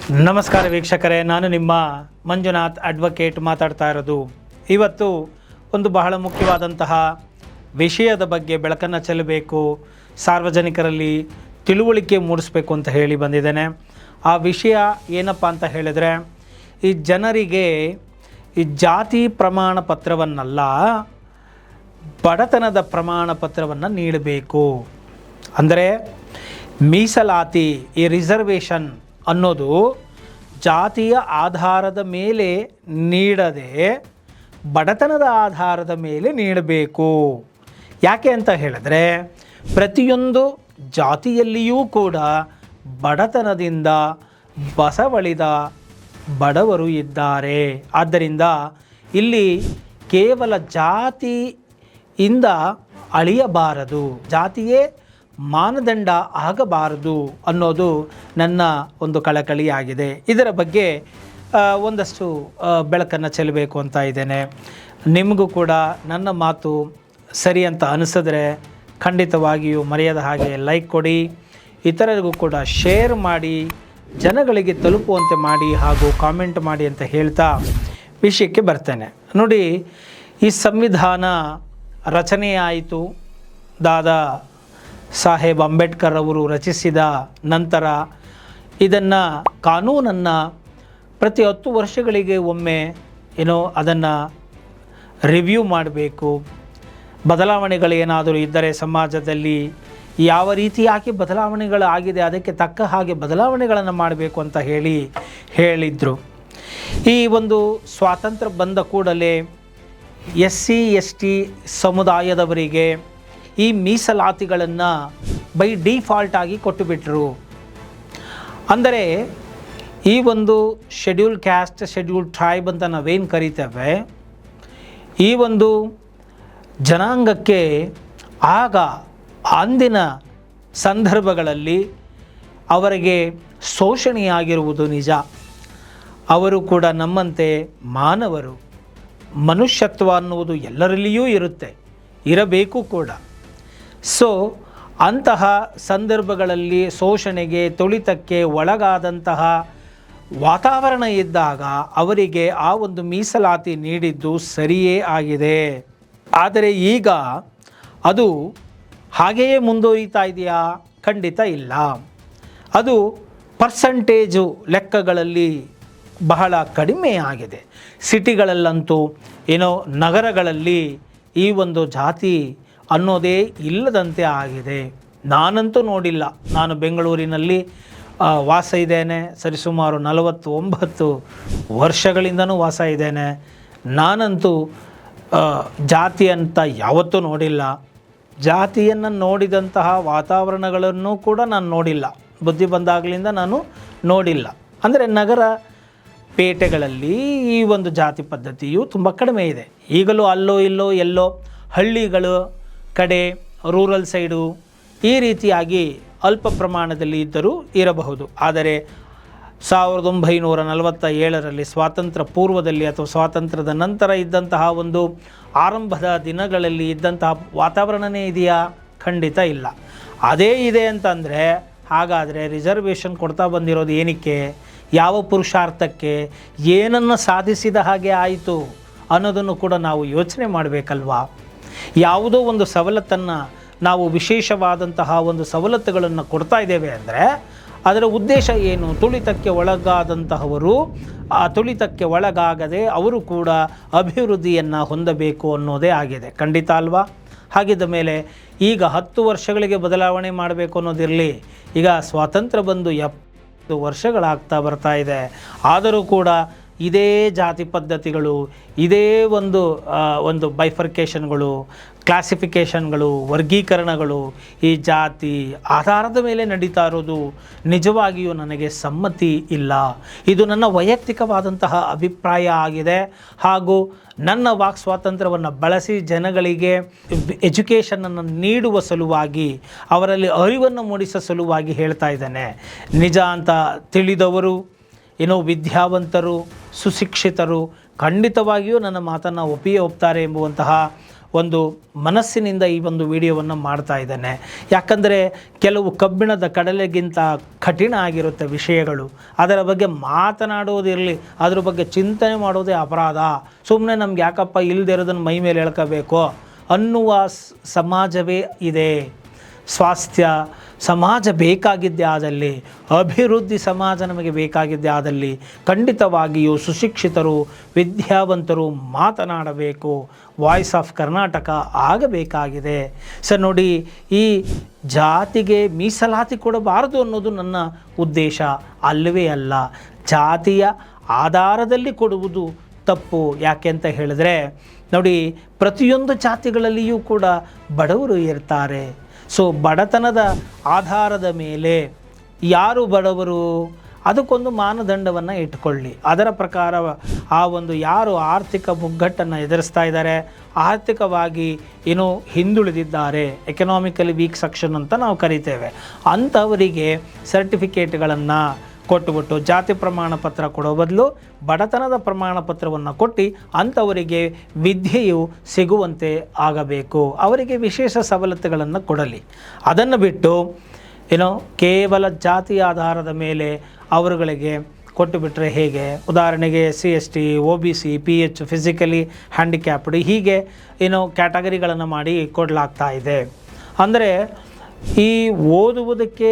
ನಮಸ್ಕಾರ ವೀಕ್ಷಕರೇ, ನಾನು ನಿಮ್ಮ ಮಂಜುನಾಥ್ ಅಡ್ವೊಕೇಟ್ ಮಾತಾಡ್ತಾ ಇರೋದು. ಇವತ್ತು ಒಂದು ಬಹಳ ಮುಖ್ಯವಾದಂತಹ ವಿಷಯದ ಬಗ್ಗೆ ಬೆಳಕನ್ನು ಚೆಲ್ಲಬೇಕು, ಸಾರ್ವಜನಿಕರಲ್ಲಿ ತಿಳುವಳಿಕೆ ಮೂಡಿಸಬೇಕು ಅಂತ ಹೇಳಿ ಬಂದಿದ್ದೇನೆ. ಆ ವಿಷಯ ಏನಪ್ಪ ಅಂತ ಹೇಳಿದರೆ, ಈ ಜನರಿಗೆ ಈ ಜಾತಿ ಪ್ರಮಾಣ ಪತ್ರವನ್ನಲ್ಲ, ಬಡತನದ ಪ್ರಮಾಣ ಪತ್ರವನ್ನು ನೀಡಬೇಕು. ಅಂದರೆ ಮೀಸಲಾತಿ, ಈ ರಿಸರ್ವೇಷನ್ ಅನ್ನೋದು ಜಾತಿಯ ಆಧಾರದ ಮೇಲೆ ನೀಡದೆ ಬಡತನದ ಆಧಾರದ ಮೇಲೆ ನೀಡಬೇಕು. ಯಾಕೆ ಅಂತ ಹೇಳಿದ್ರೆ, ಪ್ರತಿಯೊಂದು ಜಾತಿಯಲ್ಲಿಯೂ ಕೂಡ ಬಡತನದಿಂದ ಬಸವಳಿದ ಬಡವರು ಇದ್ದಾರೆ. ಆದ್ದರಿಂದ ಇಲ್ಲಿ ಕೇವಲ ಜಾತಿಯಿಂದ ಅಳಿಯಬಾರದು, ಜಾತಿಯೇ ಮಾನದಂಡ ಆಗಬಾರದು ಅನ್ನೋದು ನನ್ನ ಒಂದು ಕಳಕಳಿಯಾಗಿದೆ. ಇದರ ಬಗ್ಗೆ ಒಂದಷ್ಟು ಬೆಳಕನ್ನು ಚೆಲ್ಲಬೇಕು ಅಂತ ಇದ್ದೇನೆ. ನಿಮಗೂ ಕೂಡ ನನ್ನ ಮಾತು ಸರಿ ಅಂತ ಅನಿಸಿದ್ರೆ ಖಂಡಿತವಾಗಿಯೂ ಮರೆಯದ ಹಾಗೆ ಲೈಕ್ ಕೊಡಿ, ಇತರರಿಗೂ ಕೂಡ ಶೇರ್ ಮಾಡಿ, ಜನಗಳಿಗೆ ತಲುಪುವಂತೆ ಮಾಡಿ ಹಾಗೂ ಕಾಮೆಂಟ್ ಮಾಡಿ ಅಂತ ಹೇಳ್ತಾ ವಿಷಯಕ್ಕೆ ಬರ್ತೇನೆ. ನೋಡಿ, ಈ ಸಂವಿಧಾನ ರಚನೆಯಾಯಿತು, ದಾದಾ ಸಾಹೇಬ್ ಅಂಬೇಡ್ಕರ್ ಅವರು ರಚಿಸಿದ ನಂತರ ಇದನ್ನು, ಕಾನೂನನ್ನು ಪ್ರತಿ 10 ವರ್ಷಗಳಿಗೆ ಒಮ್ಮೆ ಅದನ್ನು ರಿವ್ಯೂ ಮಾಡಬೇಕು. ಬದಲಾವಣೆಗಳೇನಾದರೂ ಇದ್ದರೆ ಸಮಾಜದಲ್ಲಿ ಯಾವ ರೀತಿಯಾಗಿ ಬದಲಾವಣೆಗಳಾಗಿದೆ ಅದಕ್ಕೆ ತಕ್ಕ ಹಾಗೆ ಬದಲಾವಣೆಗಳನ್ನು ಮಾಡಬೇಕು ಅಂತ ಹೇಳಿದರು. ಈ ಒಂದು ಸ್ವಾತಂತ್ರ್ಯ ಬಂದ ಕೂಡಲೇ SC ST ಸಮುದಾಯದವರಿಗೆ ಈ ಮೀಸಲಾತಿಗಳನ್ನು ಬೈ ಡಿಫಾಲ್ಟ್ ಆಗಿ ಕೊಟ್ಟುಬಿಟ್ರು. ಅಂದರೆ ಈ ಒಂದು ಶೆಡ್ಯೂಲ್ ಕ್ಯಾಸ್ಟ್, ಶೆಡ್ಯೂಲ್ ಟ್ರೈಬ್ ಅಂತ ನಾವೇನು ಕರಿತೇವೆ, ಈ ಒಂದು ಜನಾಂಗಕ್ಕೆ ಆಗ ಅಂದಿನ ಸಂದರ್ಭಗಳಲ್ಲಿ ಅವರಿಗೆ ಶೋಷಣೆಯಾಗಿರುವುದು ನಿಜ. ಅವರು ಕೂಡ ನಮ್ಮಂತೆ ಮಾನವರು, ಮನುಷ್ಯತ್ವ ಅನ್ನುವುದು ಎಲ್ಲರಲ್ಲಿಯೂ ಇರಬೇಕು ಕೂಡ. ಸೊ ಅಂತಹ ಸಂದರ್ಭಗಳಲ್ಲಿ ಶೋಷಣೆಗೆ, ತುಳಿತಕ್ಕೆ ಒಳಗಾದಂತಹ ವಾತಾವರಣ ಇದ್ದಾಗ ಅವರಿಗೆ ಆ ಒಂದು ಮೀಸಲಾತಿ ನೀಡಿದ್ದು ಸರಿಯೇ ಆಗಿದೆ. ಆದರೆ ಈಗ ಅದು ಹಾಗೆಯೇ ಮುಂದುವರಿತಾ ಇದೆಯಾ? ಖಂಡಿತ ಇಲ್ಲ. ಅದು ಪರ್ಸಂಟೇಜು ಲೆಕ್ಕಗಳಲ್ಲಿ ಬಹಳ ಕಡಿಮೆ ಆಗಿದೆ. ಸಿಟಿಗಳಲ್ಲಂತೂ ನಗರಗಳಲ್ಲಿ ಈ ಒಂದು ಜಾತಿ ಅನ್ನೋದೇ ಇಲ್ಲದಂತೆ ಆಗಿದೆ. ನಾನಂತೂ ನೋಡಿಲ್ಲ. ನಾನು ಬೆಂಗಳೂರಿನಲ್ಲಿ ವಾಸ ಇದ್ದೇನೆ, ಸರಿಸುಮಾರು 49 ವರ್ಷಗಳಿಂದನೂ ವಾಸ ಇದ್ದೇನೆ. ನಾನಂತೂ ಜಾತಿ ಅಂತ ಯಾವತ್ತೂ ನೋಡಿಲ್ಲ. ಜಾತಿಯನ್ನು ನೋಡಿದಂತಹ ವಾತಾವರಣಗಳನ್ನು ಕೂಡ ನಾನು ನೋಡಿಲ್ಲ. ಬುದ್ಧಿ ಬಂದಾಗಲಿಂದ ನಾನು ನೋಡಿಲ್ಲ. ಅಂದರೆ ನಗರ ಪೇಟೆಗಳಲ್ಲಿ ಈ ಒಂದು ಜಾತಿ ಪದ್ಧತಿಯು ತುಂಬ ಕಡಿಮೆ ಇದೆ. ಈಗಲೂ ಅಲ್ಲೋ ಇಲ್ಲೋ ಎಲ್ಲೋ ಹಳ್ಳಿಗಳು ಕಡೆ, ರೂರಲ್ ಸೈಡು ಈ ರೀತಿಯಾಗಿ ಅಲ್ಪ ಪ್ರಮಾಣದಲ್ಲಿ ಇದ್ದರೂ ಇರಬಹುದು. ಆದರೆ 1947ರಲ್ಲಿ ಸ್ವಾತಂತ್ರ್ಯ ಪೂರ್ವದಲ್ಲಿ ಅಥವಾ ಸ್ವಾತಂತ್ರ್ಯದ ನಂತರ ಇದ್ದಂತಹ ಒಂದು ಆರಂಭದ ದಿನಗಳಲ್ಲಿ ಇದ್ದಂತಹ ವಾತಾವರಣನೇ ಇದೆಯಾ? ಖಂಡಿತ ಇಲ್ಲ. ಅದೇ ಇದೆ ಅಂತಂದರೆ ಹಾಗಾದರೆ ರಿಸರ್ವೇಷನ್ ಕೊಡ್ತಾ ಬಂದಿರೋದು ಏನಕ್ಕೆ? ಯಾವ ಪುರುಷಾರ್ಥಕ್ಕೆ? ಏನನ್ನು ಸಾಧಿಸಿದ ಹಾಗೆ ಆಯಿತು ಅನ್ನೋದನ್ನು ಕೂಡ ನಾವು ಯೋಚನೆ ಮಾಡಬೇಕಲ್ವಾ? ಯಾವುದೋ ಒಂದು ಸವಲತ್ತನ್ನು ನಾವು, ವಿಶೇಷವಾದಂತಹ ಒಂದು ಸವಲತ್ತುಗಳನ್ನು ಕೊಡ್ತಾ ಇದ್ದೇವೆ ಅಂದರೆ ಅದರ ಉದ್ದೇಶ ಏನು? ತುಳಿತಕ್ಕೆ ಒಳಗಾದಂತಹವರು ಆ ತುಳಿತಕ್ಕೆ ಒಳಗಾಗದೆ ಅವರು ಕೂಡ ಅಭಿವೃದ್ಧಿಯನ್ನು ಹೊಂದಬೇಕು ಅನ್ನೋದೇ ಆಗಿದೆ. ಖಂಡಿತ ಅಲ್ವಾ? ಹಾಗಿದ್ದ ಮೇಲೆ ಈಗ 10 ವರ್ಷಗಳಿಗೆ ಬದಲಾವಣೆ ಮಾಡಬೇಕು ಅನ್ನೋದಿರಲಿ. ಈಗ ಸ್ವಾತಂತ್ರ್ಯ ಬಂದು 70 ವರ್ಷಗಳಾಗ್ತಾ ಬರ್ತಾ ಇದೆ. ಆದರೂ ಕೂಡ ಇದೇ ಜಾತಿ ಪದ್ಧತಿಗಳು, ಇದೇ ಒಂದು ಬೈಫರ್ಕೇಷನ್ಗಳು, ಕ್ಲಾಸಿಫಿಕೇಷನ್ಗಳು, ವರ್ಗೀಕರಣಗಳು ಈ ಜಾತಿ ಆಧಾರದ ಮೇಲೆ ನಡೀತಾ ಇರೋದು ನಿಜವಾಗಿಯೂ ನನಗೆ ಸಮ್ಮತಿ ಇಲ್ಲ. ಇದು ನನ್ನ ವೈಯಕ್ತಿಕವಾದಂತಹ ಅಭಿಪ್ರಾಯ ಆಗಿದೆ. ಹಾಗೂ ನನ್ನ ವಾಕ್ ಸ್ವಾತಂತ್ರ್ಯವನ್ನು ಬಳಸಿ ಜನಗಳಿಗೆ ಎಜುಕೇಷನನ್ನು ನೀಡುವ ಸಲುವಾಗಿ, ಅವರಲ್ಲಿ ಅರಿವನ್ನು ಮೂಡಿಸುವ ಸಲುವಾಗಿ ಹೇಳ್ತಾ ಇದ್ದೇನೆ. ನಿಜ ಅಂತ ತಿಳಿದವರು, ವಿದ್ಯಾವಂತರು, ಸುಶಿಕ್ಷಿತರು ಖಂಡಿತವಾಗಿಯೂ ನನ್ನ ಮಾತನ್ನು ಒಪ್ಪಿಯೇ ಒಪ್ತಾರೆ ಎಂಬುವಂತಹ ಒಂದು ಮನಸ್ಸಿನಿಂದ ಈ ಒಂದು ವಿಡಿಯೋವನ್ನು ಮಾಡ್ತಾ ಇದ್ದೇನೆ. ಯಾಕಂದರೆ ಕೆಲವು ಕಬ್ಬಿಣದ ಕಡಲೆಗಿಂತ ಕಠಿಣ ಆಗಿರುತ್ತೆ ವಿಷಯಗಳು. ಅದರ ಬಗ್ಗೆ ಮಾತನಾಡೋದಿರಲಿ, ಅದ್ರ ಬಗ್ಗೆ ಚಿಂತನೆ ಮಾಡೋದೇ ಅಪರಾಧ. ಸುಮ್ಮನೆ ನಮ್ಗೆ ಯಾಕಪ್ಪ ಇಲ್ಲದಿರೋದನ್ನು ಮೈ ಮೇಲೆ ಎಳ್ಕೋಬೇಕು ಅನ್ನುವ ಸಮಾಜವೇ ಇದೆ. ಸ್ವಾಸ್ಥ್ಯ ಸಮಾಜ ಬೇಕಾಗಿದ್ದೇ ಆದಲ್ಲಿ, ಅಭಿವೃದ್ಧಿ ಸಮಾಜ ನಮಗೆ ಬೇಕಾಗಿದ್ದೇ ಆದಲ್ಲಿ ಖಂಡಿತವಾಗಿಯೂ ಸುಶಿಕ್ಷಿತರು, ವಿದ್ಯಾವಂತರು ಮಾತನಾಡಬೇಕು. ವಾಯ್ಸ್ ಆಫ್ ಕರ್ನಾಟಕ ಆಗಬೇಕಾಗಿದೆ. ಸರ್ ನೋಡಿ, ಈ ಜಾತಿಗೆ ಮೀಸಲಾತಿ ಕೊಡಬಾರದು ಅನ್ನೋದು ನನ್ನ ಉದ್ದೇಶ ಅಲ್ಲವೇ ಅಲ್ಲ. ಜಾತಿಯ ಆಧಾರದಲ್ಲಿ ಕೊಡುವುದು ತಪ್ಪು. ಯಾಕೆ ಅಂತ ಹೇಳಿದ್ರೆ ನೋಡಿ, ಪ್ರತಿಯೊಂದು ಜಾತಿಗಳಲ್ಲಿಯೂ ಕೂಡ ಬಡವರು ಇರ್ತಾರೆ. ಸೊ ಬಡತನದ ಆಧಾರದ ಮೇಲೆ ಯಾರು ಬಡವರು ಅದಕ್ಕೊಂದು ಮಾನದಂಡವನ್ನು ಇಟ್ಕೊಳ್ಳಿ. ಅದರ ಪ್ರಕಾರ ಆ ಒಂದು ಯಾರು ಆರ್ಥಿಕ ಮುಗ್ಗಟ್ಟನ್ನು ಎದುರಿಸ್ತಾ ಇದ್ದಾರೆ, ಆರ್ಥಿಕವಾಗಿ ಏನೋ ಹಿಂದುಳಿದಿದ್ದಾರೆ, ಎಕನಾಮಿಕಲಿ ವೀಕ್ ಸೆಕ್ಷನ್ ಅಂತ ನಾವು ಕರಿತೇವೆ, ಅಂಥವರಿಗೆ ಸರ್ಟಿಫಿಕೇಟ್ಗಳನ್ನು ಕೊಟ್ಟುಬಿಟ್ಟು ಜಾತಿ ಪ್ರಮಾಣ ಪತ್ರ ಕೊಡೋ ಬದಲು ಬಡತನದ ಪ್ರಮಾಣ ಪತ್ರವನ್ನು ಕೊಟ್ಟು ಅಂಥವರಿಗೆ ವಿದ್ಯೆಯು ಸಿಗುವಂತೆ ಆಗಬೇಕು. ಅವರಿಗೆ ವಿಶೇಷ ಸವಲತ್ತುಗಳನ್ನು ಕೊಡಲಿ. ಅದನ್ನು ಬಿಟ್ಟು ಕೇವಲ ಜಾತಿ ಆಧಾರದ ಮೇಲೆ ಅವರುಗಳಿಗೆ ಕೊಟ್ಟು ಬಿಟ್ಟರೆ ಹೇಗೆ? ಉದಾಹರಣೆಗೆ SC ST OBC PH physically handicapped ಹೀಗೆ ಕ್ಯಾಟಗರಿಗಳನ್ನು ಮಾಡಿ ಕೊಡಲಾಗ್ತಾ ಇದೆ. ಅಂದರೆ ಈ ಓದುವುದಕ್ಕೆ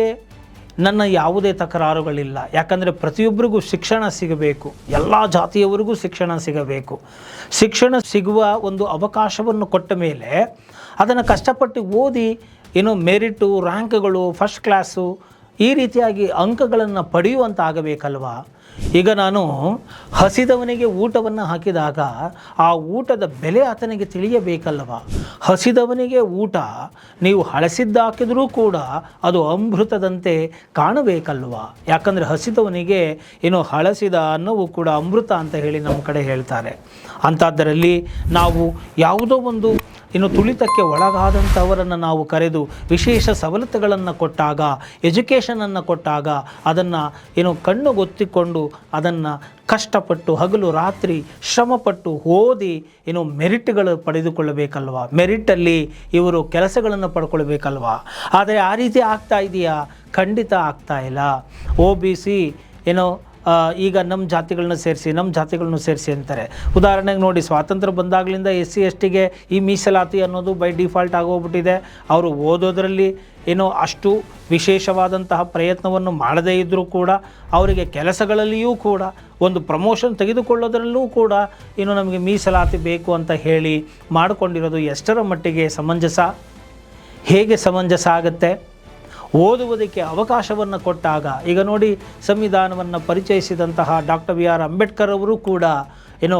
ನನ್ನ ಯಾವುದೇ ತಕರಾರುಗಳಿಲ್ಲ. ಯಾಕಂದರೆ ಪ್ರತಿಯೊಬ್ಬರಿಗೂ ಶಿಕ್ಷಣ ಸಿಗಬೇಕು, ಎಲ್ಲ ಜಾತಿಯವರಿಗೂ ಶಿಕ್ಷಣ ಸಿಗಬೇಕು. ಶಿಕ್ಷಣ ಸಿಗುವ ಒಂದು ಅವಕಾಶವನ್ನು ಕೊಟ್ಟ ಮೇಲೆ ಅದನ್ನು ಕಷ್ಟಪಟ್ಟು ಓದಿ ಮೆರಿಟು, ರ್ಯಾಂಕ್ಗಳು, ಫಸ್ಟ್ ಕ್ಲಾಸು ಈ ರೀತಿಯಾಗಿ ಅಂಕಗಳನ್ನು ಪಡೆಯುವಂತ ಆಗಬೇಕಲ್ವಾ. ಈಗ ನಾನು ಹಸಿದವನಿಗೆ ಊಟವನ್ನು ಹಾಕಿದಾಗ ಆ ಊಟದ ಬೆಲೆ ಆತನಿಗೆ ತಿಳಿಯಬೇಕಲ್ವ. ಹಸಿದವನಿಗೆ ಊಟ ನೀವು ಹಳಸಿದ್ದಾಕಿದ್ರೂ ಕೂಡ ಅದು ಅಮೃತದಂತೆ ಕಾಣಬೇಕಲ್ವ. ಯಾಕಂದರೆ ಹಸಿದವನಿಗೆ ಹಳಸಿದ ಅನ್ನವೂ ಕೂಡ ಅಮೃತ ಅಂತ ಹೇಳಿ ನಮ್ಮ ಕಡೆ ಹೇಳ್ತಾರೆ. ಅಂಥದ್ದರಲ್ಲಿ ನಾವು ಯಾವುದೋ ಒಂದು ತುಳಿತಕ್ಕೆ ಒಳಗಾದಂಥವರನ್ನು ನಾವು ಕರೆದು ವಿಶೇಷ ಸವಲತ್ತುಗಳನ್ನು ಕೊಟ್ಟಾಗ, ಎಜುಕೇಷನನ್ನು ಕೊಟ್ಟಾಗ ಅದನ್ನು ಕಣ್ಣುಗೊತ್ತಿಕೊಂಡು ಅದನ್ನು ಕಷ್ಟಪಟ್ಟು ಹಗಲು ರಾತ್ರಿ ಶ್ರಮಪಟ್ಟು ಓದಿ ಮೆರಿಟ್ಗಳು ಪಡೆದುಕೊಳ್ಳಬೇಕಲ್ವ. ಮೆರಿಟಲ್ಲಿ ಇವರು ಕೆಲಸಗಳನ್ನು ಪಡ್ಕೊಳ್ಬೇಕಲ್ವ. ಆದರೆ ಆ ರೀತಿ ಆಗ್ತಾ ಇದೆಯಾ? ಖಂಡಿತ ಆಗ್ತಾ ಇಲ್ಲ. OBC ಈಗ ನಮ್ಮ ಜಾತಿಗಳನ್ನ ಸೇರಿಸಿ ಅಂತಾರೆ. ಉದಾಹರಣೆಗೆ ನೋಡಿ, ಸ್ವಾತಂತ್ರ್ಯ ಬಂದಾಗಲಿಂದ SC ST ಗೆ ಈ ಮೀಸಲಾತಿ ಅನ್ನೋದು ಬೈ ಡಿಫಾಲ್ಟ್ ಆಗೋಗ್ಬಿಟ್ಟಿದೆ. ಅವರು ಓದೋದ್ರಲ್ಲಿ ಅಷ್ಟು ವಿಶೇಷವಾದಂತಹ ಪ್ರಯತ್ನವನ್ನು ಮಾಡದೇ ಇದ್ದರೂ ಕೂಡ ಅವರಿಗೆ ಕೆಲಸಗಳಲ್ಲಿಯೂ ಕೂಡ ಒಂದು ಪ್ರಮೋಷನ್ ತೆಗೆದುಕೊಳ್ಳೋದ್ರಲ್ಲೂ ಕೂಡ ನಮಗೆ ಮೀಸಲಾತಿ ಬೇಕು ಅಂತ ಹೇಳಿ ಮಾಡಿಕೊಂಡಿರೋದು ಎಷ್ಟರ ಮಟ್ಟಿಗೆ ಸಮಂಜಸ? ಹೇಗೆ ಸಮಂಜಸ ಆಗುತ್ತೆ? ಓದುವುದಕ್ಕೆ ಅವಕಾಶವನ್ನು ಕೊಟ್ಟಾಗ ಈಗ ನೋಡಿ, ಸಂವಿಧಾನವನ್ನು ಪರಿಚಯಿಸಿದಂತಹ ಡಾಕ್ಟರ್ BR ಅಂಬೇಡ್ಕರ್ ಅವರು ಕೂಡ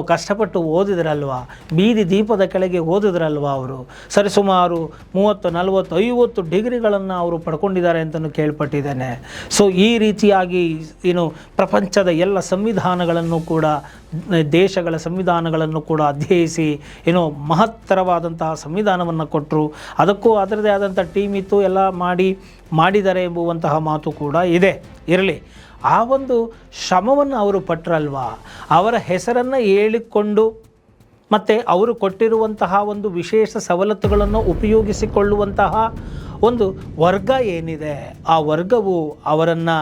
ಕಷ್ಟಪಟ್ಟು ಓದಿದ್ರಲ್ವ, ಬೀದಿ ದೀಪದ ಕೆಳಗೆ ಓದಿದ್ರಲ್ವ. ಅವರು ಸರಿಸುಮಾರು 30, 40, 50 ಡಿಗ್ರಿಗಳನ್ನು ಅವರು ಪಡ್ಕೊಂಡಿದ್ದಾರೆ ಅಂತಲೂ ಕೇಳ್ಪಟ್ಟಿದ್ದೇನೆ. ಸೊ ಈ ರೀತಿಯಾಗಿ ಪ್ರಪಂಚದ ಎಲ್ಲ ಸಂವಿಧಾನಗಳನ್ನು ಕೂಡ, ದೇಶಗಳ ಸಂವಿಧಾನಗಳನ್ನು ಕೂಡ ಅಧ್ಯಯಿಸಿ ಮಹತ್ತರವಾದಂತಹ ಸಂವಿಧಾನವನ್ನು ಕೊಟ್ಟರು. ಅದಕ್ಕೂ ಅದರದೇ ಆದಂಥ ಟೀಮ್ ಇತ್ತು, ಎಲ್ಲ ಮಾಡಿದ್ದಾರೆ ಎಂಬುವಂತಹ ಮಾತು ಕೂಡ ಇದೆ. ಇರಲಿ, ಆ ಒಂದು ಶ್ರಮವನ್ನು ಅವರು ಪಟ್ಟರಲ್ವಾ, ಅವರ ಹೆಸರನ್ನು ಹೇಳಿಕೊಂಡು ಮತ್ತು ಅವರು ಕೊಟ್ಟಿರುವಂತಹ ಒಂದು ವಿಶೇಷ ಸವಲತ್ತುಗಳನ್ನು ಉಪಯೋಗಿಸಿಕೊಳ್ಳುವಂತಹ ಒಂದು ವರ್ಗ ಏನಿದೆ, ಆ ವರ್ಗವು ಅವರನ್ನು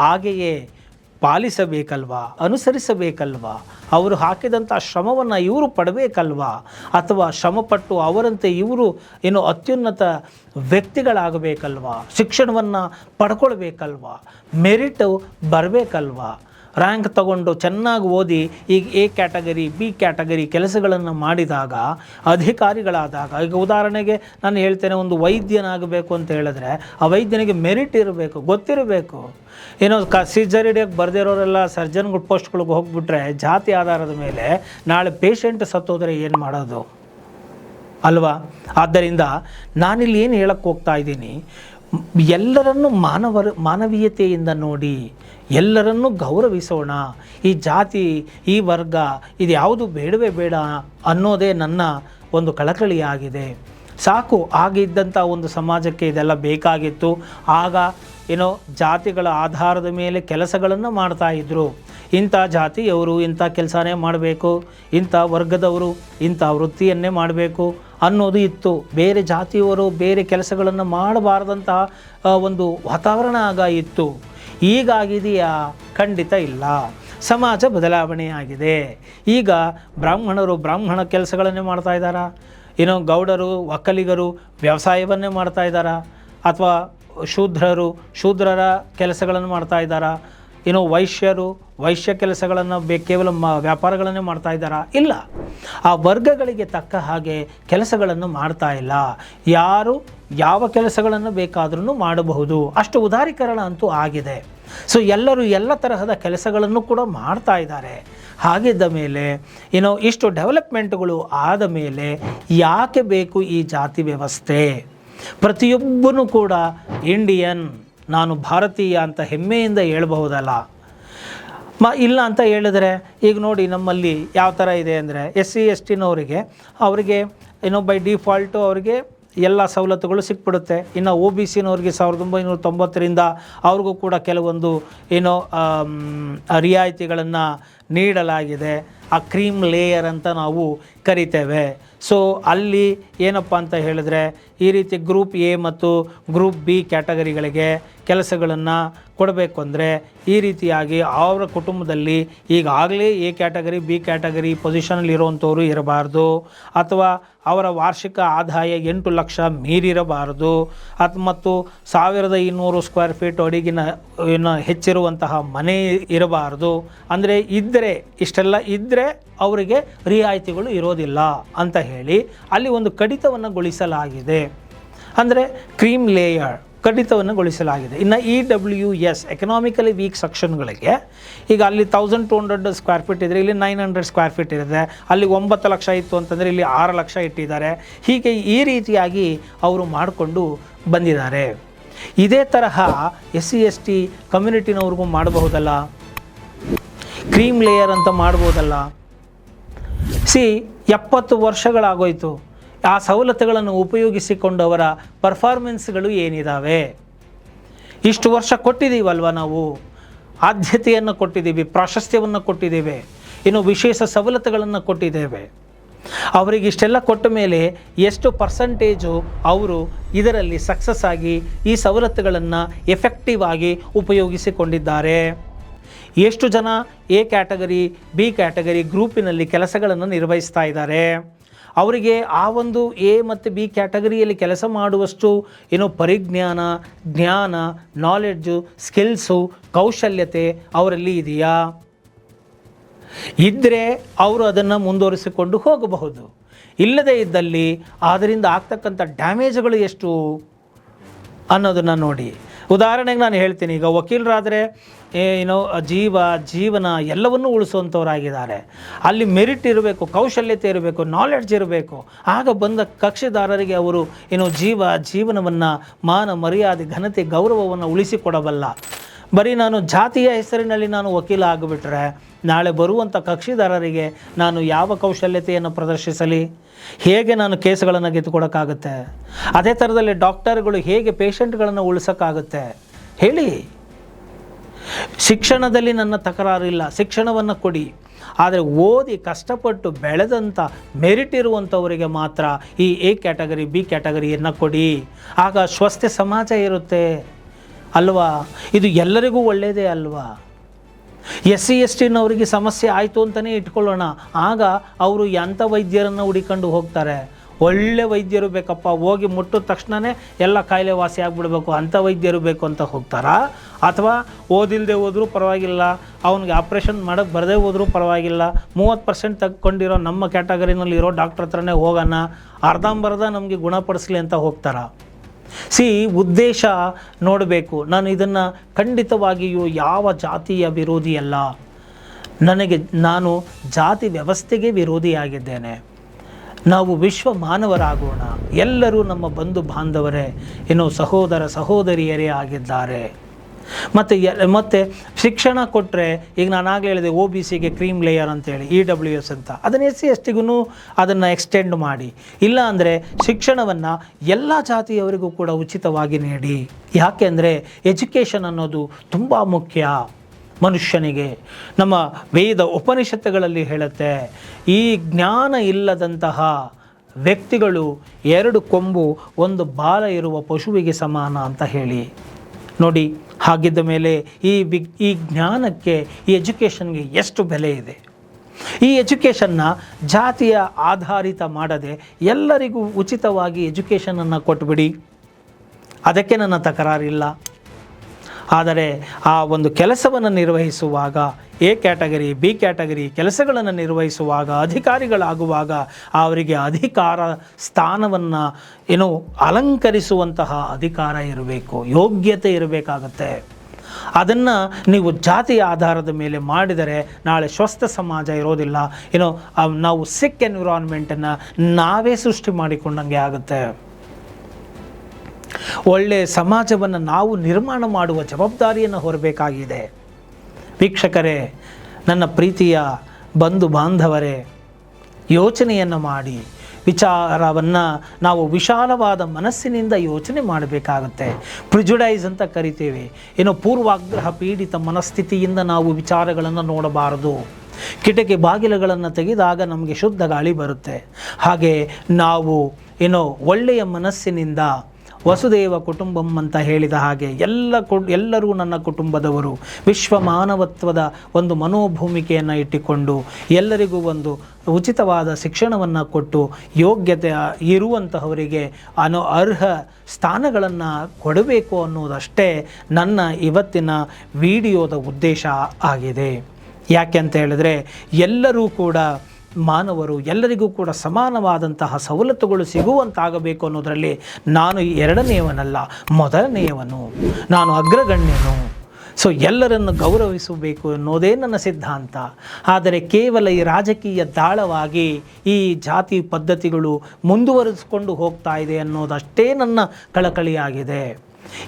ಹಾಗೆಯೇ ಪಾಲಿಸಬೇಕಲ್ವಾ, ಅನುಸರಿಸಬೇಕಲ್ವಾ. ಅವರು ಹಾಕಿದಂಥ ಶ್ರಮವನ್ನು ಇವರು ಪಡಬೇಕಲ್ವಾ, ಅಥವಾ ಶ್ರಮಪಟ್ಟು ಅವರಂತೆ ಇವರು ಅತ್ಯುನ್ನತ ವ್ಯಕ್ತಿಗಳಾಗಬೇಕಲ್ವಾ, ಶಿಕ್ಷಣವನ್ನು ಪಡ್ಕೊಳ್ಬೇಕಲ್ವಾ, ಮೆರಿಟು ಬರಬೇಕಲ್ವಾ. ರ್ಯಾಂಕ್ ತಗೊಂಡು ಚೆನ್ನಾಗಿ ಓದಿ ಈಗ A ಕ್ಯಾಟಗರಿ B ಕ್ಯಾಟಗರಿ ಕೆಲಸಗಳನ್ನು ಮಾಡಿದಾಗ, ಅಧಿಕಾರಿಗಳಾದಾಗ, ಈಗ ಉದಾಹರಣೆಗೆ ನಾನು ಹೇಳ್ತೇನೆ, ಒಂದು ವೈದ್ಯನಾಗಬೇಕು ಅಂತ ಹೇಳಿದ್ರೆ ಆ ವೈದ್ಯನಿಗೆ ಮೆರಿಟ್ ಇರಬೇಕು, ಗೊತ್ತಿರಬೇಕು. ಸಿಜರಿಡಿಯಾಗಿ ಬರೆದಿರೋರೆಲ್ಲ ಸರ್ಜನ್ಗಳ ಪೋಸ್ಟ್ಗಳಿಗೆ ಹೋಗ್ಬಿಟ್ರೆ ಜಾತಿ ಆಧಾರದ ಮೇಲೆ ನಾಳೆ ಪೇಷಂಟ್ ಸತ್ತೋದ್ರೆ ಏನು ಮಾಡೋದು ಅಲ್ವಾ. ಆದ್ದರಿಂದ ನಾನಿಲ್ಲಿ ಏನು ಹೇಳಕ್ಕೆ ಹೋಗ್ತಾ ಇದ್ದೀನಿ, ಎಲ್ಲರನ್ನೂ ಮಾನವೀಯತೆಯಿಂದ ನೋಡಿ, ಎಲ್ಲರನ್ನೂ ಗೌರವಿಸೋಣ. ಈ ಜಾತಿ, ಈ ವರ್ಗ ಇದು ಯಾವುದು ಬೇಡವೇ ಬೇಡ ಅನ್ನೋದೇ ನನ್ನ ಒಂದು ಕಳಕಳಿಯಾಗಿದೆ. ಸಾಕು, ಆಗಿದ್ದಂಥ ಒಂದು ಸಮಾಜಕ್ಕೆ ಇದೆಲ್ಲ ಬೇಕಾಗಿತ್ತು. ಆಗ ಜಾತಿಗಳ ಆಧಾರದ ಮೇಲೆ ಕೆಲಸಗಳನ್ನು ಮಾಡ್ತಾಯಿದ್ರು. ಇಂಥ ಜಾತಿಯವರು ಇಂಥ ಕೆಲಸನೇ ಮಾಡಬೇಕು, ಇಂಥ ವರ್ಗದವರು ಇಂಥ ವೃತ್ತಿಯನ್ನೇ ಮಾಡಬೇಕು ಅನ್ನೋದು ಇತ್ತು. ಬೇರೆ ಜಾತಿಯವರು ಬೇರೆ ಕೆಲಸಗಳನ್ನು ಮಾಡಬಾರ್ದಂತಹ ಒಂದು ವಾತಾವರಣ ಆಗ ಇತ್ತು. ಈಗಾಗಿದೆಯಾ? ಖಂಡಿತ ಇಲ್ಲ. ಸಮಾಜ ಬದಲಾವಣೆ ಆಗಿದೆ. ಈಗ ಬ್ರಾಹ್ಮಣರು ಬ್ರಾಹ್ಮಣ ಕೆಲಸಗಳನ್ನೇ ಮಾಡ್ತಾ ಇದ್ದಾರಾ? ಗೌಡರು ಒಕ್ಕಲಿಗರು ವ್ಯವಸಾಯವನ್ನೇ ಮಾಡ್ತಾ ಇದ್ದಾರಾ? ಅಥವಾ ಶೂದ್ರರು ಶೂದ್ರರ ಕೆಲಸಗಳನ್ನು ಮಾಡ್ತಾ ಇದ್ದಾರಾ? ವೈಶ್ಯರು ವೈಶ್ಯ ಕೆಲಸಗಳನ್ನು ಕೇವಲ ವ್ಯಾಪಾರಗಳನ್ನೇ ಮಾಡ್ತಾ ಇದ್ದಾರಾ? ಇಲ್ಲ. ಆ ವರ್ಗಗಳಿಗೆ ತಕ್ಕ ಹಾಗೆ ಕೆಲಸಗಳನ್ನು ಮಾಡ್ತಾ ಇಲ್ಲ. ಯಾರು ಯಾವ ಕೆಲಸಗಳನ್ನು ಬೇಕಾದ್ರೂ ಮಾಡಬಹುದು, ಅಷ್ಟು ಉದಾರೀಕರಣ ಅಂತೂ ಆಗಿದೆ. ಸೊ ಎಲ್ಲರೂ ಎಲ್ಲ ತರಹದ ಕೆಲಸಗಳನ್ನು ಕೂಡ ಮಾಡ್ತಾ ಇದ್ದಾರೆ. ಹಾಗಿದ್ದ ಮೇಲೆ ಇಷ್ಟು ಡೆವಲಪ್ಮೆಂಟ್ಗಳು ಆದ ಮೇಲೆ ಯಾಕೆ ಬೇಕು ಈ ಜಾತಿ ವ್ಯವಸ್ಥೆ? ಪ್ರತಿಯೊಬ್ಬನೂ ಕೂಡ ಇಂಡಿಯನ್, ನಾನು ಭಾರತೀಯ ಅಂತ ಹೆಮ್ಮೆಯಿಂದ ಹೇಳ್ಬಹುದಲ್ಲ. ಇಲ್ಲ ಅಂತ ಹೇಳಿದ್ರೆ ಈಗ ನೋಡಿ, ನಮ್ಮಲ್ಲಿ ಯಾವ ಥರ ಇದೆ ಅಂದರೆ SC STನವರಿಗೆ ಅವರಿಗೆ ಬೈ ಡಿಫಾಲ್ಟು ಅವರಿಗೆ ಎಲ್ಲ ಸವಲತ್ತುಗಳು ಸಿಕ್ಬಿಡುತ್ತೆ. ಇನ್ನು OBCನವ್ರಿಗೆ 1990ರಿಂದ ಅವ್ರಿಗೂ ಕೂಡ ಕೆಲವೊಂದು ರಿಯಾಯಿತಿಗಳನ್ನು ನೀಡಲಾಗಿದೆ. ಆ ಕ್ರೀಮ್ ಲೇಯರ್ ಅಂತ ನಾವು ಕರಿತೇವೆ. ಸೊ ಅಲ್ಲಿ ಏನಪ್ಪ ಅಂತ ಹೇಳಿದ್ರೆ, ಈ ರೀತಿ ಗ್ರೂಪ್ A ಮತ್ತು ಗ್ರೂಪ್ B ಕ್ಯಾಟಗರಿಗಳಿಗೆ ಕೆಲಸಗಳನ್ನು ಕೊಡಬೇಕು ಅಂದರೆ ಈ ರೀತಿಯಾಗಿ ಅವರ ಕುಟುಂಬದಲ್ಲಿ ಈಗಾಗಲೇ A ಕ್ಯಾಟಗರಿ B ಕ್ಯಾಟಗರಿ ಪೊಸಿಷನಲ್ಲಿ ಇರುವಂಥವ್ರು ಇರಬಾರ್ದು, ಅಥವಾ ಅವರ ವಾರ್ಷಿಕ ಆದಾಯ 8 ಲಕ್ಷ ಮೀರಿರಬಾರ್ದು, ಮತ್ತು 1200 ಸ್ಕ್ವೇರ್ ಫೀಟ್ ಅಡಿಗಿನ ಹೆಚ್ಚಿರುವಂತಹ ಮನೆ ಇರಬಾರ್ದು. ಅಂದರೆ ಇದ್ದರೆ ಇಷ್ಟೆಲ್ಲ ಇದ್ದರೆ ಅವರಿಗೆ ರಿಯಾಯಿತಿಗಳು ಇರೋದಿಲ್ಲ ಅಂತ ಹೇಳಿ ಅಲ್ಲಿ ಒಂದು ಕಡಿತವನ್ನುಗೊಳಿಸಲಾಗಿದೆ. ಅಂದರೆ ಕ್ರೀಮ್ ಲೇಯರ್ ಕಡಿತವನ್ನುಗೊಳಿಸಲಾಗಿದೆ. ಇನ್ನು EWS ಎಕನಾಮಿಕಲಿ ವೀಕ್ ಸೆಕ್ಷನ್ಗಳಿಗೆ ಈಗ ಅಲ್ಲಿ 1200 ಸ್ಕ್ವೇರ್ ಫೀಟ್ ಇದ್ದರೆ ಇಲ್ಲಿ 900 ಸ್ಕ್ವೇರ್ ಫೀಟ್ ಇರುತ್ತೆ. ಅಲ್ಲಿ 9 ಲಕ್ಷ ಇತ್ತು ಅಂತಂದರೆ ಇಲ್ಲಿ 6 ಲಕ್ಷ ಇಟ್ಟಿದ್ದಾರೆ. ಹೀಗೆ ಈ ರೀತಿಯಾಗಿ ಅವರು ಮಾಡಿಕೊಂಡು ಬಂದಿದ್ದಾರೆ. ಇದೇ ತರಹ SC ST ಕಮ್ಯುನಿಟಿನವ್ರಿಗೂ ಮಾಡಬಹುದಲ್ಲ, ಕ್ರೀಮ್ ಲೇಯರ್ ಅಂತ ಮಾಡ್ಬೋದಲ್ಲ. 70 ವರ್ಷಗಳಾಗೋಯ್ತು. ಆ ಸವಲತ್ತುಗಳನ್ನು ಉಪಯೋಗಿಸಿಕೊಂಡವರ ಪರ್ಫಾರ್ಮೆನ್ಸ್ಗಳು ಏನಿದ್ದಾವೆ? ಇಷ್ಟು ವರ್ಷ ಕೊಟ್ಟಿದ್ದೀವಲ್ವ, ನಾವು ಆದ್ಯತೆಯನ್ನು ಕೊಟ್ಟಿದ್ದೀವಿ, ಪ್ರಾಶಸ್ತ್ಯವನ್ನು ಕೊಟ್ಟಿದ್ದೇವೆ, ವಿಶೇಷ ಸವಲತ್ತುಗಳನ್ನು ಕೊಟ್ಟಿದ್ದೇವೆ. ಅವರಿಗೆ ಇಷ್ಟೆಲ್ಲ ಕೊಟ್ಟ ಮೇಲೆ ಎಷ್ಟು ಪರ್ಸೆಂಟೇಜು ಅವರು ಇದರಲ್ಲಿ ಸಕ್ಸಸ್ ಆಗಿ ಈ ಸವಲತ್ತುಗಳನ್ನು ಎಫೆಕ್ಟಿವ್ ಆಗಿ ಉಪಯೋಗಿಸಿಕೊಂಡಿದ್ದಾರೆ? ಎಷ್ಟು ಜನ A ಕ್ಯಾಟಗರಿ B ಕ್ಯಾಟಗರಿ ಗ್ರೂಪಿನಲ್ಲಿ ಕೆಲಸಗಳನ್ನು ನಿರ್ವಹಿಸ್ತಾ ಇದ್ದಾರೆ? ಅವರಿಗೆ ಆ ಒಂದು A ಮತ್ತು B ಕ್ಯಾಟಗರಿಯಲ್ಲಿ ಕೆಲಸ ಮಾಡುವಷ್ಟು ಪರಿಜ್ಞಾನ, ಜ್ಞಾನ, ನಾಲೆಡ್ಜು, ಸ್ಕಿಲ್ಸು, ಕೌಶಲ್ಯತೆ ಅವರಲ್ಲಿ ಇದೆಯಾ? ಇದ್ದರೆ ಅವರು ಅದನ್ನು ಮುಂದುವರಿಸಿಕೊಂಡು ಹೋಗಬಹುದು. ಇಲ್ಲದೇ ಇದ್ದಲ್ಲಿ ಅದರಿಂದ ಆಗ್ತಕ್ಕಂಥ ಡ್ಯಾಮೇಜ್ಗಳು ಎಷ್ಟು ಅನ್ನೋದನ್ನು ನೋಡಿ. ಉದಾಹರಣೆಗೆ ನಾನು ಹೇಳ್ತೀನಿ, ಈಗ ವಕೀಲರಾದರೆ ಜೀವನ ಎಲ್ಲವನ್ನೂ ಉಳಿಸುವಂಥವರಾಗಿದ್ದಾರೆ. ಅಲ್ಲಿ ಮೆರಿಟ್ ಇರಬೇಕು, ಕೌಶಲ್ಯತೆ ಇರಬೇಕು, ನಾಲೆಡ್ಜ್ ಇರಬೇಕು. ಆಗ ಬಂದ ಕಕ್ಷಿದಾರರಿಗೆ ಅವರು ಜೀವನವನ್ನು, ಮಾನ ಮರ್ಯಾದೆ, ಘನತೆ, ಗೌರವವನ್ನು ಉಳಿಸಿಕೊಡಬಲ್ಲ. ಬರೀ ನಾನು ಜಾತಿಯ ಹೆಸರಿನಲ್ಲಿ ನಾನು ವಕೀಲ ಆಗಿಬಿಟ್ರೆ ನಾಳೆ ಬರುವಂಥ ಕಕ್ಷಿದಾರರಿಗೆ ನಾನು ಯಾವ ಕೌಶಲ್ಯತೆಯನ್ನು ಪ್ರದರ್ಶಿಸಲಿ? ಹೇಗೆ ನಾನು ಕೇಸ್ಗಳನ್ನು ಗೆದ್ದುಕೊಡೋಕ್ಕಾಗುತ್ತೆ? ಅದೇ ಥರದಲ್ಲಿ ಡಾಕ್ಟರ್ಗಳು ಹೇಗೆ ಪೇಷಂಟ್ಗಳನ್ನು ಉಳಿಸೋಕ್ಕಾಗುತ್ತೆ ಹೇಳಿ? ಶಿಕ್ಷಣದಲ್ಲಿ ನನ್ನ ತಕರಾರಿಲ್ಲ, ಶಿಕ್ಷಣವನ್ನು ಕೊಡಿ. ಆದರೆ ಓದಿ ಕಷ್ಟಪಟ್ಟು ಬೆಳೆದಂಥ ಮೆರಿಟ್ ಇರುವಂಥವರಿಗೆ ಮಾತ್ರ ಈ A ಕ್ಯಾಟಗರಿ B ಕ್ಯಾಟಗರಿಯನ್ನು ಕೊಡಿ. ಆಗ ಸ್ವಸ್ಥ ಸಮಾಜ ಇರುತ್ತೆ ಅಲ್ವಾ? ಇದು ಎಲ್ಲರಿಗೂ ಒಳ್ಳೆಯದೇ ಅಲ್ವಾ? SC STನವರಿಗೆ ಸಮಸ್ಯೆ ಆಯಿತು ಅಂತಲೇ ಇಟ್ಕೊಳ್ಳೋಣ. ಆಗ ಅವರು ಎಂಥ ವೈದ್ಯರನ್ನು ಹುಡಿಕೊಂಡು ಹೋಗ್ತಾರೆ? ಒಳ್ಳೆ ವೈದ್ಯರು ಬೇಕಪ್ಪ, ಹೋಗಿ ಮುಟ್ಟಿದ ತಕ್ಷಣವೇ ಎಲ್ಲ ಕಾಯಿಲೆ ವಾಸಿ ಆಗಿಬಿಡ್ಬೇಕು ಅಂಥ ವೈದ್ಯರು ಬೇಕು ಅಂತ ಹೋಗ್ತಾರಾ? ಅಥವಾ ಓದಿಲ್ಲದೆ ಹೋದರೂ ಪರವಾಗಿಲ್ಲ, ಅವನಿಗೆ ಆಪ್ರೇಷನ್ ಮಾಡೋಕ್ಕೆ ಬರದೇ ಹೋದರೂ ಪರವಾಗಿಲ್ಲ, 30% ತೆಗೆದುಕೊಂಡಿರೋ ನಮ್ಮ ಕ್ಯಾಟಗರಿನಲ್ಲಿ ಇರೋ ಡಾಕ್ಟ್ರ್ ಹತ್ರನೇ ಹೋಗೋಣ, ಅರ್ಧಂಬರ್ಧ ನಮಗೆ ಗುಣಪಡಿಸಲಿ ಅಂತ ಹೋಗ್ತಾರಾ? ಉದ್ದೇಶ ನೋಡಬೇಕು. ನಾನು ಇದನ್ನು ಖಂಡಿತವಾಗಿಯೂ ಯಾವ ಜಾತಿಯ ವಿರೋಧಿಯಲ್ಲ. ನಾನು ಜಾತಿ ವ್ಯವಸ್ಥೆಗೆ ವಿರೋಧಿಯಾಗಿದ್ದೇನೆ. ನಾವು ವಿಶ್ವ ಮಾನವರಾಗೋಣ, ಎಲ್ಲರೂ ನಮ್ಮ ಬಂಧು ಬಾಂಧವರೇ, ಸಹೋದರ ಸಹೋದರಿಯರೇ ಆಗಿದ್ದಾರೆ. ಮತ್ತು ಶಿಕ್ಷಣ ಕೊಟ್ಟರೆ, ಈಗ ನಾನು ಆಗಲೇ ಹೇಳಿದೆ OBCಗೆ ಕ್ರೀಮ್ ಲೇಯರ್ ಅಂತೇಳಿ EWS ಅಂತ, ಅದನ್ನು SC STಗೂ ಅದನ್ನು ಎಕ್ಸ್ಟೆಂಡ್ ಮಾಡಿ. ಇಲ್ಲ ಅಂದರೆ ಶಿಕ್ಷಣವನ್ನು ಎಲ್ಲ ಜಾತಿಯವರಿಗೂ ಕೂಡ ಉಚಿತವಾಗಿ ನೀಡಿ. ಯಾಕೆಂದರೆ ಎಜುಕೇಷನ್ ಅನ್ನೋದು ತುಂಬ ಮುಖ್ಯ. ಮನುಷ್ಯನಿಗೆ. ನಮ್ಮ ವೇದ ಉಪನಿಷತ್ತುಗಳಲ್ಲಿ ಹೇಳುತ್ತೆ, ಈ ಜ್ಞಾನ ಇಲ್ಲದಂತಹ ವ್ಯಕ್ತಿಗಳು 2 ಕೊಂಬು 1 ಬಾಲ ಇರುವ ಪಶುವಿಗೆ ಸಮಾನ ಅಂತ ಹೇಳಿ. ನೋಡಿ, ಹಾಗಿದ್ದ ಮೇಲೆ ಈ ಜ್ಞಾನಕ್ಕೆ, ಈ ಎಜುಕೇಷನ್ಗೆ ಎಷ್ಟು ಬೆಲೆ ಇದೆ. ಈ ಎಜುಕೇಷನ್ನ ಜಾತಿಯ ಆಧಾರಿತ ಮಾಡದೆ ಎಲ್ಲರಿಗೂ ಉಚಿತವಾಗಿ ಎಜುಕೇಷನನ್ನು ಕೊಟ್ಬಿಡಿ, ಅದಕ್ಕೆ ನನ್ನ ತಕರಾರಿಲ್ಲ. ಆದರೆ ಆ ಒಂದು ಕೆಲಸವನ್ನು ನಿರ್ವಹಿಸುವಾಗ, ಎ ಕ್ಯಾಟಗರಿ ಬಿ ಕ್ಯಾಟಗರಿ ಕೆಲಸಗಳನ್ನು ನಿರ್ವಹಿಸುವಾಗ, ಅಧಿಕಾರಿಗಳಾಗುವಾಗ ಅವರಿಗೆ ಅಧಿಕಾರ ಸ್ಥಾನವನ್ನು ಅಲಂಕರಿಸುವಂತಹ ಅಧಿಕಾರ ಇರಬೇಕು, ಯೋಗ್ಯತೆ ಇರಬೇಕಾಗತ್ತೆ. ಅದನ್ನು ನೀವು ಜಾತಿಯ ಆಧಾರದ ಮೇಲೆ ಮಾಡಿದರೆ ನಾಳೆ ಸ್ವಸ್ಥ ಸಮಾಜ ಇರೋದಿಲ್ಲ. ನಾವು ಸಿಕ್ ಎನ್ವಿರಾನ್ಮೆಂಟನ್ನು ನಾವೇ ಸೃಷ್ಟಿ ಮಾಡಿಕೊಂಡಂಗೆ ಆಗುತ್ತೆ. ಒಳ್ಳೆಯ ಸಮಾಜವನ್ನು ನಾವು ನಿರ್ಮಾಣ ಮಾಡುವ ಜವಾಬ್ದಾರಿಯನ್ನು ಹೊರಬೇಕಾಗಿದೆ. ವೀಕ್ಷಕರೇ, ನನ್ನ ಪ್ರೀತಿಯ ಬಂಧು ಬಾಂಧವರೇ, ಯೋಚನೆಯನ್ನು ಮಾಡಿ ವಿಚಾರವನ್ನು ನಾವು ವಿಶಾಲವಾದ ಮನಸ್ಸಿನಿಂದ ಯೋಚನೆ ಮಾಡಬೇಕಾಗುತ್ತೆ. ಪ್ರಿಜುಡೈಸ್ ಅಂತ ಕರಿತೇವೆ. ಪೂರ್ವಾಗ್ರಹ ಪೀಡಿತ ಮನಸ್ಥಿತಿಯಿಂದ ನಾವು ವಿಚಾರಗಳನ್ನು ನೋಡಬಾರದು. ಕಿಟಕಿ ಬಾಗಿಲುಗಳನ್ನು ತೆಗೆದಾಗ ನಮಗೆ ಶುದ್ಧ ಗಾಳಿ ಬರುತ್ತೆ. ಹಾಗೆ ನಾವು ಒಳ್ಳೆಯ ಮನಸ್ಸಿನಿಂದ ವಸುದೇವ ಕುಟುಂಬಂ ಅಂತ ಹೇಳಿದ ಹಾಗೆ ಎಲ್ಲರೂ ನನ್ನ ಕುಟುಂಬದವರು, ವಿಶ್ವ ಮಾನವತ್ವದ ಒಂದು ಮನೋಭೂಮಿಕೆಯನ್ನು ಇಟ್ಟುಕೊಂಡು ಎಲ್ಲರಿಗೂ ಒಂದು ಉಚಿತವಾದ ಶಿಕ್ಷಣವನ್ನು ಕೊಟ್ಟು ಯೋಗ್ಯತೆ ಇರುವಂತಹವರಿಗೆ ಅರ್ಹ ಸ್ಥಾನಗಳನ್ನು ಕೊಡಬೇಕು ಅನ್ನೋದಷ್ಟೇ ನನ್ನ ಇವತ್ತಿನ ವಿಡಿಯೋದ ಉದ್ದೇಶ ಆಗಿದೆ. ಯಾಕೆ ಅಂತ ಹೇಳಿದ್ರೆ, ಎಲ್ಲರೂ ಕೂಡ ಮಾನವರು, ಎಲ್ಲರಿಗೂ ಕೂಡ ಸಮಾನವಾದಂತಹ ಸವಲತ್ತುಗಳು ಸಿಗುವಂತಾಗಬೇಕು ಅನ್ನೋದರಲ್ಲಿ ನಾನು 2ನೇಯವನಲ್ಲ, ಮೊದಲನೆಯವನು, ನಾನು ಅಗ್ರಗಣ್ಯನು. ಎಲ್ಲರನ್ನು ಗೌರವಿಸಬೇಕು ಅನ್ನೋದೇ ನನ್ನ ಸಿದ್ಧಾಂತ. ಆದರೆ ಕೇವಲ ಈ ರಾಜಕೀಯ ದಾಳವಾಗಿ ಈ ಜಾತಿ ಪದ್ಧತಿಗಳು ಮುಂದುವರಿಸಿಕೊಂಡು ಹೋಗ್ತಾ ಇದೆ ಅನ್ನೋದಷ್ಟೇ ನನ್ನ ಕಳಕಳಿಯಾಗಿದೆ.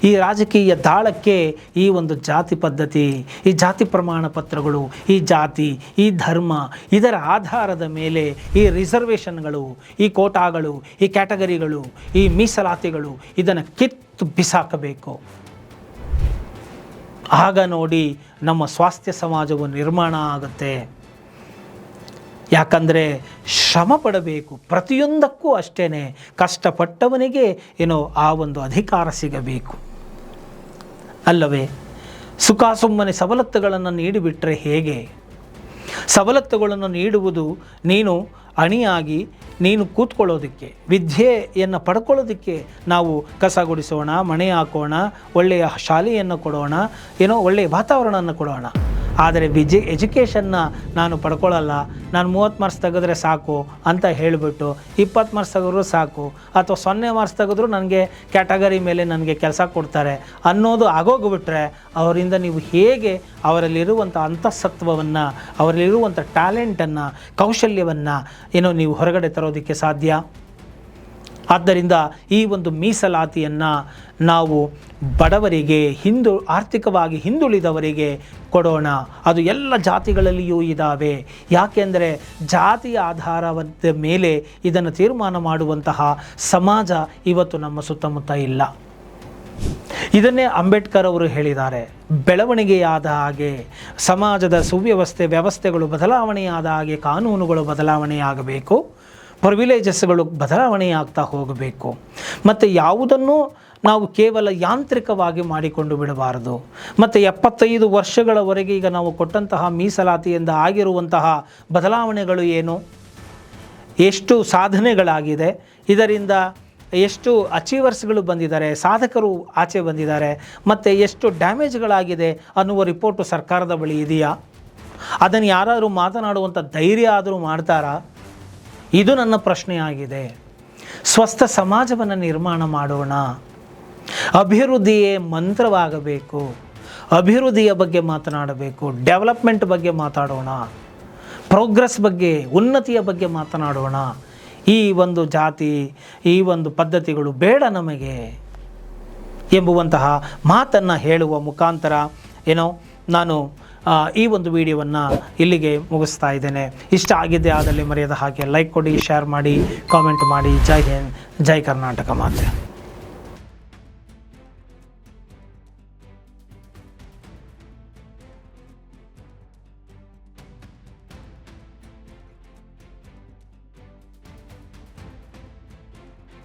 ಈ ರಾಜಕೀಯ ದಾಳಕ್ಕೆ ಈ ಒಂದು ಜಾತಿ ಪದ್ಧತಿ, ಈ ಜಾತಿ ಪ್ರಮಾಣ ಪತ್ರಗಳು, ಈ ಜಾತಿ, ಈ ಧರ್ಮ, ಇದರ ಆಧಾರದ ಮೇಲೆ ಈ ರಿಸರ್ವೇಷನ್ಗಳು, ಈ ಕೋಟಾಗಳು, ಈ ಕ್ಯಾಟಗರಿಗಳು, ಈ ಮೀಸಲಾತಿಗಳು ಇದನ್ನು ಕಿತ್ತು ಬಿಸಾಕಬೇಕು. ಆಗ ನೋಡಿ ನಮ್ಮ ಸ್ವಾಸ್ಥ್ಯ ಸಮಾಜವು ನಿರ್ಮಾಣ ಆಗುತ್ತೆ. ಯಾಕಂದರೆ ಶ್ರಮ ಪಡಬೇಕು, ಪ್ರತಿಯೊಂದಕ್ಕೂ ಅಷ್ಟೇ. ಕಷ್ಟಪಟ್ಟವನಿಗೆ ಆ ಒಂದು ಅಧಿಕಾರ ಸಿಗಬೇಕು ಅಲ್ಲವೇ? ಸುಮ್ಮನೆ ಸವಲತ್ತುಗಳನ್ನು ನೀಡಿಬಿಟ್ರೆ ಹೇಗೆ? ಸವಲತ್ತುಗಳನ್ನು ನೀಡುವುದು ನೀನು ಅಣಿಯಾಗಿ ನೀನು ಕೂತ್ಕೊಳ್ಳೋದಕ್ಕೆ, ವಿದ್ಯೆಯನ್ನು ಪಡ್ಕೊಳ್ಳೋದಕ್ಕೆ. ನಾವು ಕಸ ಗುಡಿಸೋಣ, ಮಣೆ ಹಾಕೋಣ, ಒಳ್ಳೆಯ ಶಾಲೆಯನ್ನು ಕೊಡೋಣ, ಒಳ್ಳೆಯ ವಾತಾವರಣವನ್ನು ಕೊಡೋಣ. ಆದರೆ ಎಜುಕೇಷನ್ನ ನಾನು ಪಡ್ಕೊಳ್ಳಲ್ಲ, ನಾನು 30 ಮಾರ್ಕ್ಸ್ ತೆಗೆದ್ರೆ ಸಾಕು ಅಂತ ಹೇಳಿಬಿಟ್ಟು 20 ಮಾರ್ಕ್ಸ್ ತೆಗೆದ್ರೂ ಸಾಕು, ಅಥವಾ 0 ಮಾರ್ಕ್ಸ್ ತೆಗೆದ್ರೂ ನನಗೆ ಕ್ಯಾಟಗರಿ ಮೇಲೆ ನನಗೆ ಕೆಲಸ ಕೊಡ್ತಾರೆ ಅನ್ನೋದು ಆಗೋಗ್ಬಿಟ್ರೆ ಅವರಿಂದ ನೀವು ಹೇಗೆ ಅವರಲ್ಲಿರುವಂಥ ಅಂತಃಸತ್ವವನ್ನು, ಅವರಲ್ಲಿರುವಂಥ ಟ್ಯಾಲೆಂಟನ್ನು, ಕೌಶಲ್ಯವನ್ನು ನೀವು ಹೊರಗಡೆ ತರೋದಕ್ಕೆ ಸಾಧ್ಯ? ಆದ್ದರಿಂದ ಈ ಒಂದು ಮೀಸಲಾತಿಯನ್ನು ನಾವು ಬಡವರಿಗೆ, ಆರ್ಥಿಕವಾಗಿ ಹಿಂದುಳಿದವರಿಗೆ ಕೊಡೋಣ. ಅದು ಎಲ್ಲ ಜಾತಿಗಳಲ್ಲಿಯೂ ಇದ್ದಾವೆ. ಯಾಕೆಂದರೆ ಜಾತಿಯ ಆಧಾರದ ಮೇಲೆ ಇದನ್ನು ತೀರ್ಮಾನ ಮಾಡುವಂತಹ ಸಮಾಜ ಇವತ್ತು ನಮ್ಮ ಸುತ್ತಮುತ್ತ ಇಲ್ಲ. ಇದನ್ನೇ ಅಂಬೇಡ್ಕರ್ ಅವರು ಹೇಳಿದ್ದಾರೆ. ಬೆಳವಣಿಗೆಯಾದ ಹಾಗೆ ಸಮಾಜದ ವ್ಯವಸ್ಥೆಗಳು ಬದಲಾವಣೆಯಾದ ಹಾಗೆ ಕಾನೂನುಗಳು ಬದಲಾವಣೆಯಾಗಬೇಕು, ಪ್ರಿವಿಲೇಜಸ್ಗಳು ಬದಲಾವಣೆಯಾಗ್ತಾ ಹೋಗಬೇಕು. ಮತ್ತು ಯಾವುದನ್ನು ನಾವು ಕೇವಲ ಯಾಂತ್ರಿಕವಾಗಿ ಮಾಡಿಕೊಂಡು ಬಿಡಬಾರದು. ಮತ್ತು 75 ವರ್ಷಗಳವರೆಗೆ ಈಗ ನಾವು ಕೊಟ್ಟಂತಹ ಮೀಸಲಾತಿಯಿಂದ ಆಗಿರುವಂತಹ ಬದಲಾವಣೆಗಳು ಏನು, ಎಷ್ಟು ಸಾಧನೆಗಳಾಗಿದೆ, ಇದರಿಂದ ಎಷ್ಟು ಅಚೀವರ್ಸ್ಗಳು ಬಂದಿದ್ದಾರೆ, ಸಾಧಕರು ಆಚೆ ಬಂದಿದ್ದಾರೆ, ಮತ್ತು ಎಷ್ಟು ಡ್ಯಾಮೇಜ್ಗಳಾಗಿದೆ ಅನ್ನುವ ರಿಪೋರ್ಟು ಸರ್ಕಾರದ ಬಳಿ ಇದೆಯಾ? ಅದನ್ನು ಯಾರಾದರೂ ಮಾತನಾಡುವಂಥ ಧೈರ್ಯ ಆದರೂ ಮಾಡ್ತಾರಾ? ಇದು ನನ್ನ ಪ್ರಶ್ನೆಯಾಗಿದೆ. ಸ್ವಸ್ಥ ಸಮಾಜವನ್ನು ನಿರ್ಮಾಣ ಮಾಡೋಣ. ಅಭಿವೃದ್ಧಿಯೇ ಮಂತ್ರವಾಗಬೇಕು. ಅಭಿವೃದ್ಧಿಯ ಬಗ್ಗೆ ಮಾತನಾಡಬೇಕು, ಡೆವಲಪ್ಮೆಂಟ್ ಬಗ್ಗೆ ಮಾತಾಡೋಣ, ಪ್ರೋಗ್ರೆಸ್ ಬಗ್ಗೆ, ಉನ್ನತಿಯ ಬಗ್ಗೆ ಮಾತನಾಡೋಣ. ಈ ಒಂದು ಜಾತಿ, ಈ ಒಂದು ಪದ್ಧತಿಗಳು ಬೇಡ ನಮಗೆ ಎಂಬುವಂತಹ ಮಾತನ್ನು ಹೇಳುವ ಮುಖಾಂತರ ನಾನು ಈ ಒಂದು ವಿಡಿಯೋವನ್ನು ಇಲ್ಲಿಗೆ ಮುಗಿಸ್ತಾ ಇದ್ದೇನೆ. ಇಷ್ಟ ಆಗಿದ್ದೇ ಆದಲ್ಲಿ ಮರೆಯದ ಹಾಗೆ ಲೈಕ್ ಕೊಡಿ, ಶೇರ್ ಮಾಡಿ, ಕಾಮೆಂಟ್ ಮಾಡಿ. ಜೈ ಹಿಂದ್, ಜೈ ಕರ್ನಾಟಕ ಮಾತೆ.